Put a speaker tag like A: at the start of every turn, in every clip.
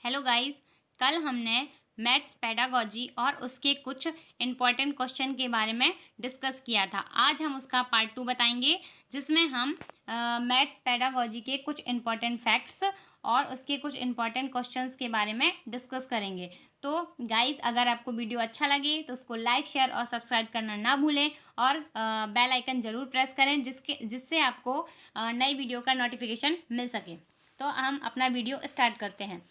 A: Hello guys. कल हमने maths pedagogy और उसके कुछ इम्पॉर्टेंट क्वेश्चन के बारे में डिस्कस किया था। आज हम उसका पार्ट 2 बताएंगे, जिसमें हम मैथ्स पेडागोजी के कुछ इम्पॉर्टेंट फैक्ट्स और उसके कुछ इम्पॉर्टेंट क्वेश्चंस के बारे में डिस्कस करेंगे। तो गाइस, अगर आपको वीडियो अच्छा लगे तो उसको लाइक, शेयर और सब्सक्राइब करना ना भूलें और बेल आइकन ज़रूर प्रेस करें, जिससे आपको नई वीडियो का नोटिफिकेशन मिल सके। तो हम अपना वीडियो स्टार्ट करते हैं।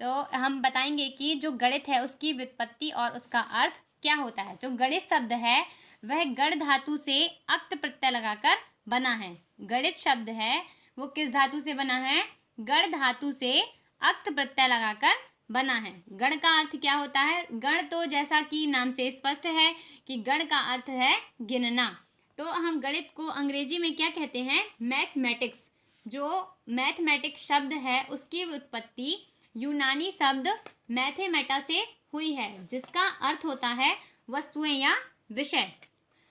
A: तो हम बताएंगे कि जो गणित है उसकी व्युत्पत्ति और उसका अर्थ क्या होता है। जो गणित शब्द है वह गण धातु से अक्त प्रत्यय लगाकर बना है। गणित शब्द है वो किस धातु से बना है? गण धातु से अक्त प्रत्यय लगाकर बना है। गण का अर्थ क्या होता है? गण तो जैसा कि नाम से स्पष्ट है कि गण का अर्थ है गिनना। तो हम गणित को अंग्रेजी में क्या कहते हैं? मैथमेटिक्स। जो मैथमेटिक्स शब्द है उसकी उत्पत्ति यूनानी शब्द मैथेमेटा से हुई है, जिसका अर्थ होता है वस्तुएं या विषय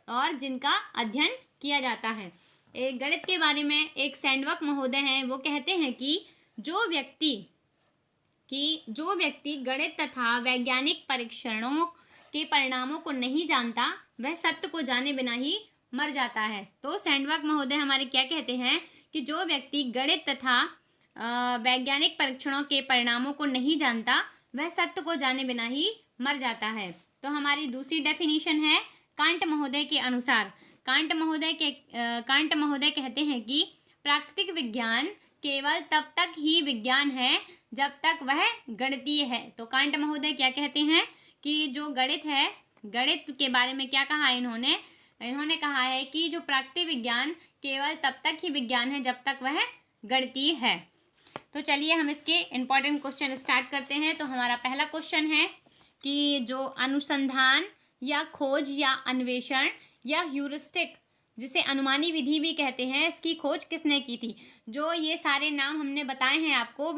A: और जिनका अध्ययन किया जाता है। एक गणित के बारे में एक सैंडबर्ग महोदय हैं, वो कहते हैं कि जो व्यक्ति गणित तथा वैज्ञानिक परीक्षणों के परिणामों को नहीं जानता वह सत्य को जाने बिना ही मर जाता है। तो सैंडबर्ग महोदय हमारे क्या कहते हैं कि जो व्यक्ति गणित तथा वैज्ञानिक परीक्षणों के परिणामों को नहीं जानता वह सत्य को जाने बिना ही मर जाता है। तो हमारी दूसरी डेफिनेशन है कांट महोदय के अनुसार। कांट महोदय कहते हैं कि प्राकृतिक विज्ञान केवल तब तक ही विज्ञान है जब तक वह गणितीय है। तो कांट महोदय क्या कहते हैं कि जो गणित है, गणित के बारे में क्या कहा इन्होंने कहा है कि जो प्राकृतिक विज्ञान केवल तब तक ही विज्ञान है जब तक वह गणितीय है। तो चलिए हम इसके इम्पॉर्टेंट क्वेश्चन स्टार्ट करते हैं। तो हमारा पहला क्वेश्चन है कि जो अनुसंधान या खोज या अन्वेषण या ह्यूरिस्टिक, जिसे अनुमानी विधि भी कहते हैं, इसकी खोज किसने की थी? जो ये सारे नाम हमने बताए हैं आपको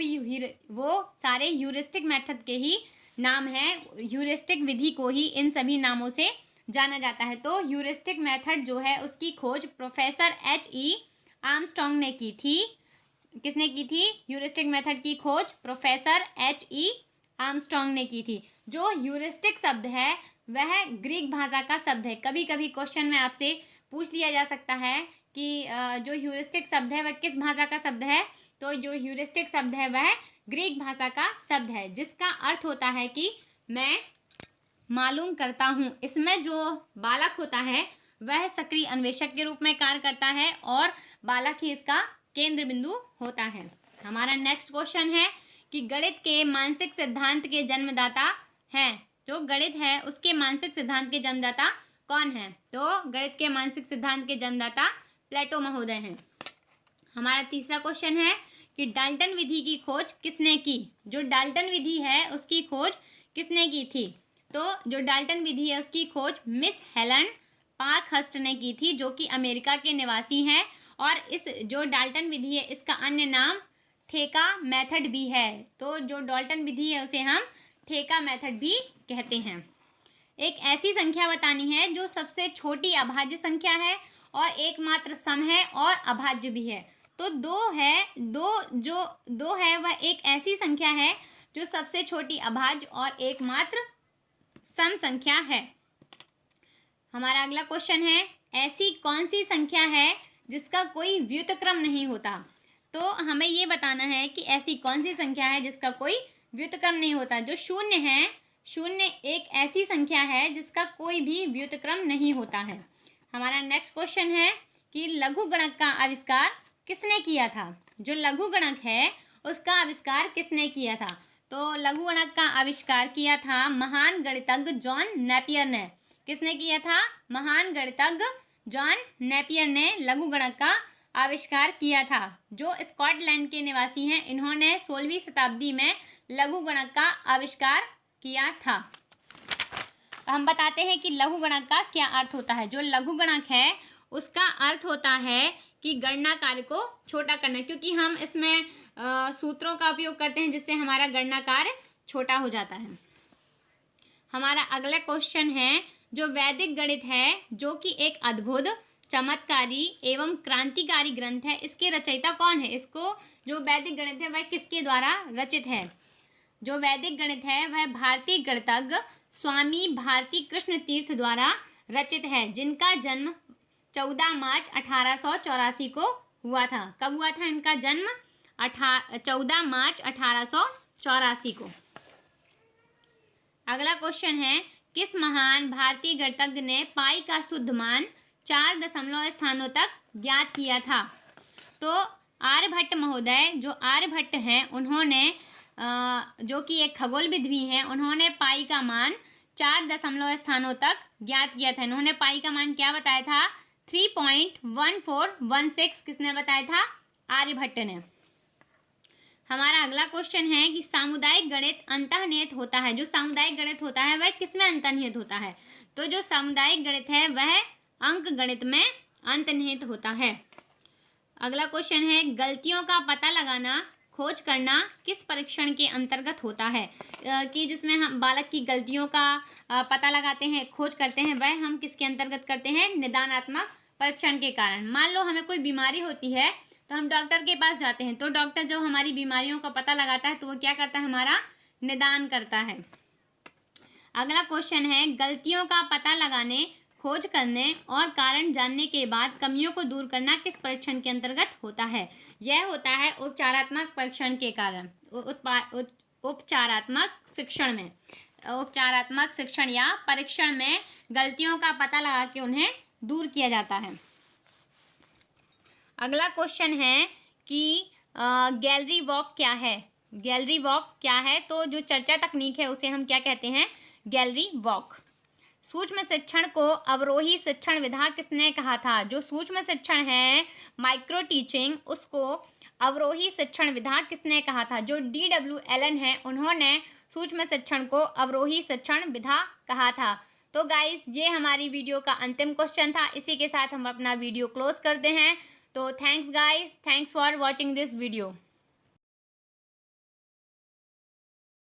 A: वो सारे ह्यूरिस्टिक मेथड के ही नाम हैं। ह्यूरिस्टिक विधि को ही इन सभी नामों से जाना जाता है। तो ह्यूरिस्टिक मेथड जो है उसकी खोज प्रोफेसर H.E. आर्मस्ट्रॉन्ग ने की थी। किसने की थी? ह्यूरिस्टिक मेथड की खोज प्रोफेसर H.E. आर्मस्ट्रॉन्ग ने की थी। जो ह्यूरिस्टिक शब्द है वह ग्रीक भाषा का शब्द है। कभी कभी क्वेश्चन में आपसे पूछ लिया जा सकता है कि जो ह्यूरिस्टिक शब्द है वह किस भाषा का शब्द है? तो जो ह्यूरिस्टिक शब्द है वह ग्रीक भाषा का शब्द है, जिसका अर्थ होता है कि मैं मालूम करता हूँ। इसमें जो बालक होता है वह सक्रिय अन्वेषक के रूप में कार्य करता है और बालक ही इसका केंद्र बिंदु होता है। हमारा नेक्स्ट क्वेश्चन है कि गणित के मानसिक सिद्धांत के जन्मदाता हैं। जो गणित है उसके मानसिक सिद्धांत के जन्मदाता कौन है? तो गणित के मानसिक सिद्धांत के जन्मदाता प्लेटो महोदय हैं। हमारा तीसरा क्वेश्चन है कि डाल्टन विधि की खोज किसने की? जो डाल्टन विधि है उसकी खोज किसने की थी? तो जो डाल्टन विधि है उसकी खोज मिस हेलन पार्कहर्स्ट ने की थी, जो कि अमेरिका के निवासी हैं। और इस जो डाल्टन विधि है इसका अन्य नाम ठेका मेथड भी है। तो जो डाल्टन विधि है उसे हम ठेका मेथड भी कहते हैं। एक ऐसी संख्या बतानी है जो सबसे छोटी अभाज्य संख्या है और एकमात्र सम है और अभाज्य भी है। तो दो है वह एक ऐसी संख्या है जो सबसे छोटी अभाज्य और एकमात्र सम संख्या है। हमारा अगला क्वेश्चन है ऐसी कौन सी संख्या है जिसका कोई व्युत्क्रम नहीं होता? तो हमें ये बताना है कि ऐसी कौन सी संख्या है जिसका कोई व्युत्क्रम नहीं होता। जो शून्य है, शून्य एक ऐसी संख्या है जिसका कोई भी व्युत्क्रम नहीं होता है। हमारा नेक्स्ट क्वेश्चन है कि लघु गणक का आविष्कार किसने किया था? जो लघु गणक है उसका आविष्कार किसने किया था? तो लघु गणक का आविष्कार किया था महान गणितज्ञ जॉन नेपियर ने। किसने किया था? महान गणितज्ञ जॉन नेपियर ने लघु गणक का आविष्कार किया था, जो स्कॉटलैंड के निवासी हैं। इन्होंने 16वीं शताब्दी में लघु गणक का आविष्कार किया था। हम बताते हैं कि लघु गणक का क्या अर्थ होता है। जो लघु गणक है उसका अर्थ होता है कि गणना कार्य को छोटा करना, क्योंकि हम इसमें सूत्रों का उपयोग करते हैं जिससे हमारा गणना कार्य छोटा हो जाता है। हमारा अगला क्वेश्चन है जो वैदिक गणित है, जो कि एक अद्भुत, चमत्कारी एवं क्रांतिकारी ग्रंथ है, इसके रचयिता कौन है? इसको जो वैदिक गणित है वह किसके द्वारा रचित है? जो वैदिक गणित है वह भारतीय गणितज्ञ स्वामी भारती कृष्ण तीर्थ द्वारा रचित है, जिनका जन्म 14 मार्च 1884 को हुआ था। कब हुआ था इनका जन्म? 14 मार्च 1884 को। अगला क्वेश्चन है, किस महान भारतीय गणितज्ञ ने पाई का शुद्ध मान 4 दशमलव स्थानों तक ज्ञात किया था? तो आर्यभट्ट महोदय, जो आर्यभट्ट हैं उन्होंने जो कि एक खगोलविद भी हैं, उन्होंने पाई का मान 4 दशमलव स्थानों तक ज्ञात किया था। इन्होंने पाई का मान क्या बताया था? 3.1416। किसने बताया था? आर्यभट्ट ने। हमारा अगला क्वेश्चन है कि सामुदायिक गणित अंतर्निहित होता है। जो सामुदायिक गणित होता है वह किसमें अंतर्निहित होता है? तो जो सामुदायिक गणित है वह अंक गणित में अंतर्निहित होता है। अगला क्वेश्चन है, गलतियों का पता लगाना, खोज करना किस परीक्षण के अंतर्गत होता है? कि जिसमें हम बालक की गलतियों का पता लगाते हैं, खोज करते हैं, वह हम किसके अंतर्गत करते हैं? निदानात्मक परीक्षण के कारण। मान लो हमें कोई बीमारी होती है तो हम डॉक्टर के पास जाते हैं, तो डॉक्टर जब हमारी बीमारियों का पता लगाता है तो वो क्या करता है? हमारा निदान करता है। अगला क्वेश्चन है, गलतियों का पता लगाने, खोज करने और कारण जानने के बाद कमियों को दूर करना किस परीक्षण के अंतर्गत होता है? यह होता है उपचारात्मक परीक्षण के कारण, उपचारात्मक शिक्षण में, उपचारात्मक शिक्षण या परीक्षण में गलतियों का पता लगा के उन्हें दूर किया जाता है। अगला क्वेश्चन है कि गैलरी वॉक क्या है? गैलरी वॉक क्या है? तो जो चर्चा तकनीक है उसे हम क्या कहते हैं? Gallery walk. सूक्ष्म शिक्षण को अवरोही शिक्षण विधा किसने कहा था? जो सूक्ष्म शिक्षण है, माइक्रो टीचिंग, उसको अवरोही शिक्षण विधा किसने कहा था? जो D.W. एलन है उन्होंने सूक्ष्म शिक्षण को अवरोही शिक्षण विधा कहा था। तो गाइस, ये हमारी वीडियो का अंतिम क्वेश्चन था। इसी के साथ हम अपना वीडियो क्लोज करते हैं। तो thanks guys, thanks for watching this video.